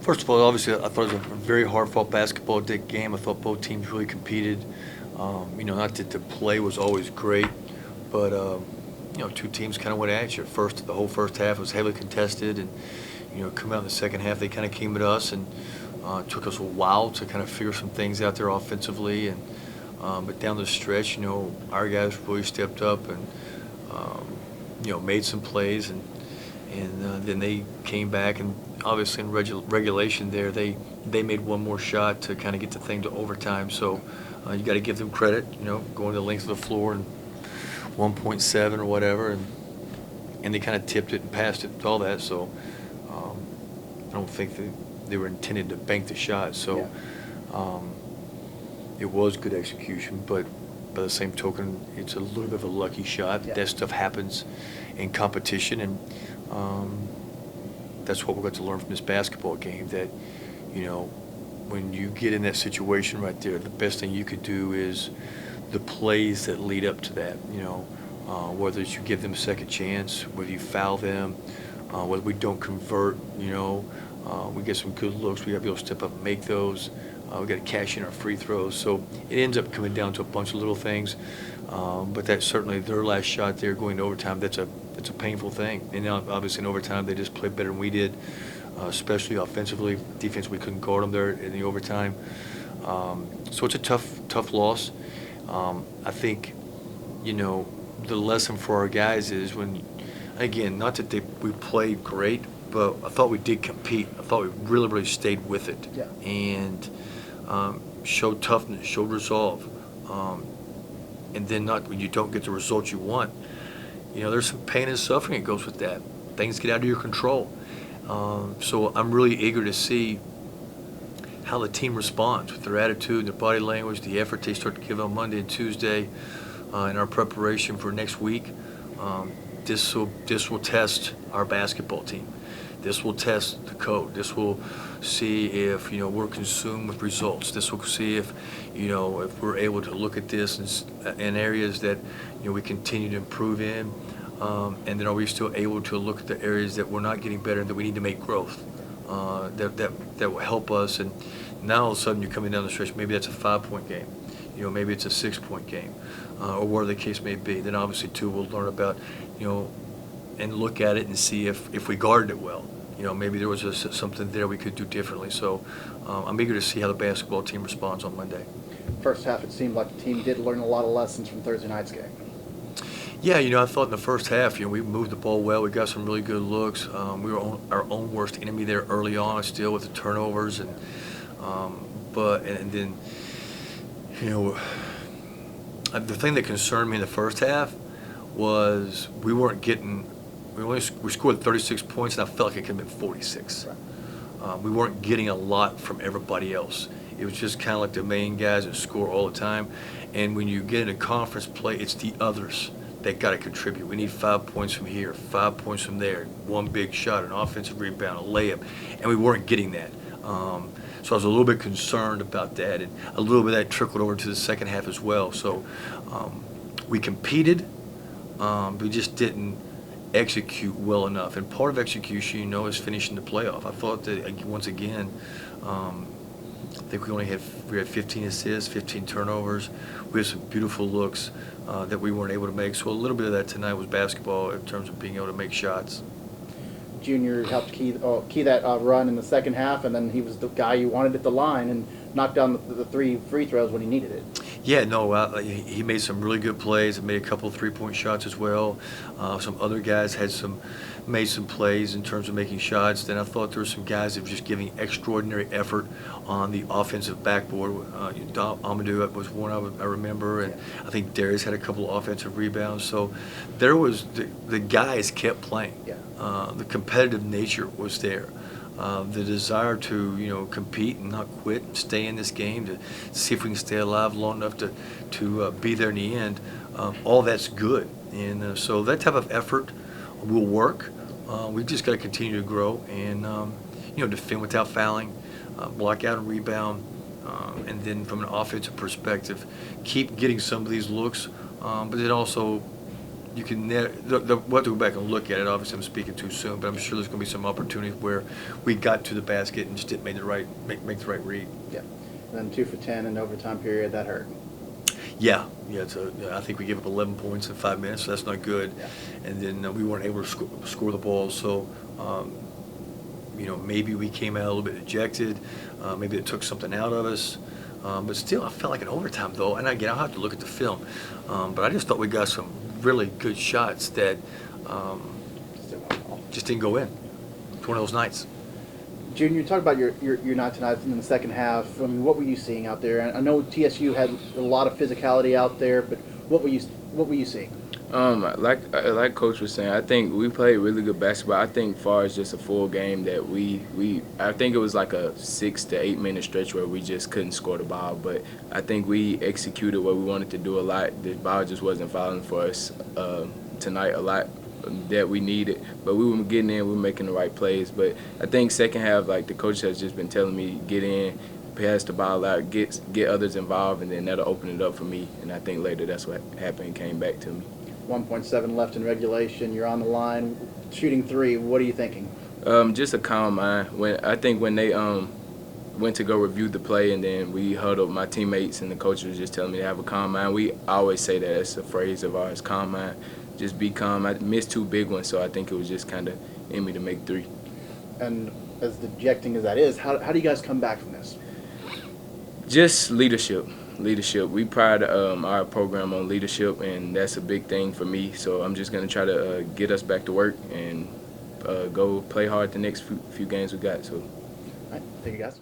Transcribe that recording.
First of all, obviously, I thought it was a very hard-fought basketball game. I thought both teams really competed. Not that the play was always great, but two teams kind of went at you. The whole first half was heavily contested, and come out in the second half, they kind of came at us, and took us a while to kind of figure some things out there offensively. And but down the stretch, our guys really stepped up and made some plays, and then they came back, and obviously in regulation there, they made one more shot to kind of get the thing to overtime. So you got to give them credit, going the length of the floor and 1.7 or whatever, and they kind of tipped it and passed it, all that. So I don't think they were intended to bank the shot. So it was good execution, but by the same token, it's a little bit of a lucky shot. Yeah. That stuff happens in competition, and that's what we're going to learn from this basketball game, that when you get in that situation right there, the best thing you could do is the plays that lead up to that, whether it's you give them a second chance, whether you foul them, whether we don't convert, we get some good looks, we got to be able to step up and make those. We got to cash in our free throws. So it ends up coming down to a bunch of little things. But that's certainly their last shot there going to overtime. That's a painful thing. And now, obviously, in overtime, they just played better than we did, especially offensively. Defense, we couldn't guard them there in the overtime. So it's a tough loss. I think, the lesson for our guys is when, again, not that we played great, but I thought we did compete. I thought we really, really stayed with it. Yeah. And showed toughness, showed resolve. And then not when you don't get the results you want, there's some pain and suffering that goes with that. Things get out of your control. So I'm really eager to see how the team responds with their attitude, their body language, the effort they start to give on Monday and Tuesday in our preparation for next week. This will test our basketball team. This will test the code. This will see if we're consumed with results. This will see if if we're able to look at this in areas that we continue to improve in, and then are we still able to look at the areas that we're not getting better and that we need to make growth. That will help us. And now all of a sudden you're coming down the stretch. Maybe that's a 5-point game. Maybe it's a 6-point game, or whatever the case may be. Then obviously too we'll learn about and look at it and see if we guarded it well. Maybe there was something there we could do differently. So I'm eager to see how the basketball team responds on Monday. First half, it seemed like the team did learn a lot of lessons from Thursday night's game. Yeah, I thought in the first half, we moved the ball well. We got some really good looks. We were our own worst enemy there early on, still with the turnovers, and then the thing that concerned me in the first half was we weren't getting. We scored 36 points, and I felt like it could have been 46. Right. We weren't getting a lot from everybody else. It was just kind of like the main guys that score all the time. And when you get into conference play, it's the others that got to contribute. We need 5 points from here, 5 points from there, one big shot, an offensive rebound, a layup, and we weren't getting that. So I was a little bit concerned about that, and a little bit of that trickled over to the second half as well. So we competed, but we just didn't execute well enough. And part of execution, is finishing the playoff. I thought that, once again, I think we had 15 assists, 15 turnovers. We had some beautiful looks that we weren't able to make. So a little bit of that tonight was basketball in terms of being able to make shots. Junior helped key that run in the second half, and then he was the guy you wanted at the line and knocked down the 3 free throws when he needed it. Yeah, no, he made some really good plays and made a couple of 3-point shots as well. Some other guys made some plays in terms of making shots. Then I thought there were some guys that were just giving extraordinary effort on the offensive backboard. Amadou was one I remember, and I think Darius had a couple of offensive rebounds. So there was the guys kept playing. Yeah. The competitive nature was there. The desire to compete and not quit and stay in this game, to see if we can stay alive long enough to be there in the end. All that's good, and so that type of effort will work. We've just got to continue to grow and defend without fouling, block out and rebound, and then from an offensive perspective, keep getting some of these looks, but then also you can we'll have to go back and look at it. Obviously, I'm speaking too soon, but I'm sure there's going to be some opportunities where we got to the basket and just didn't make the right read. Yeah. And then 2 for 10 in the overtime period, that hurt. Yeah. I think we gave up 11 points in 5 minutes, so that's not good. Yeah. And then we weren't able to score the ball, so maybe we came out a little bit dejected. Maybe it took something out of us. But still, I felt like in overtime, though, and again, I'll have to look at the film, but I just thought we got some really good shots that just didn't go in. It's one of those nights. Junior, talk about your night tonight in the second half. I mean, what were you seeing out there? I know TSU had a lot of physicality out there, but what were you seeing? Like Coach was saying, I think we played really good basketball. I think far as just a full game that I think it was like a 6 to 8 minute stretch where we just couldn't score the ball. But I think we executed what we wanted to do a lot. The ball just wasn't falling for us tonight a lot that we needed. But we were getting in, we were making the right plays. But I think second half, like the coach has just been telling me, get in, pass the ball out, get others involved, and then that'll open it up for me. And I think later that's what happened and came back to me. 1.7 left in regulation. You're on the line, shooting 3. What are you thinking? Just a calm mind. When they went to go review the play, and then we huddled, my teammates and the coach was just telling me to have a calm mind. We always say that. It's a phrase of ours, calm mind. Just be calm. I missed 2 big ones, so I think it was just kind of in me to make 3. And as dejecting as that is, how do you guys come back from this? Just leadership. We pride our program on leadership, and that's a big thing for me. So I'm just going to try to get us back to work and go play hard the next few games we got. So, all right, thank you guys.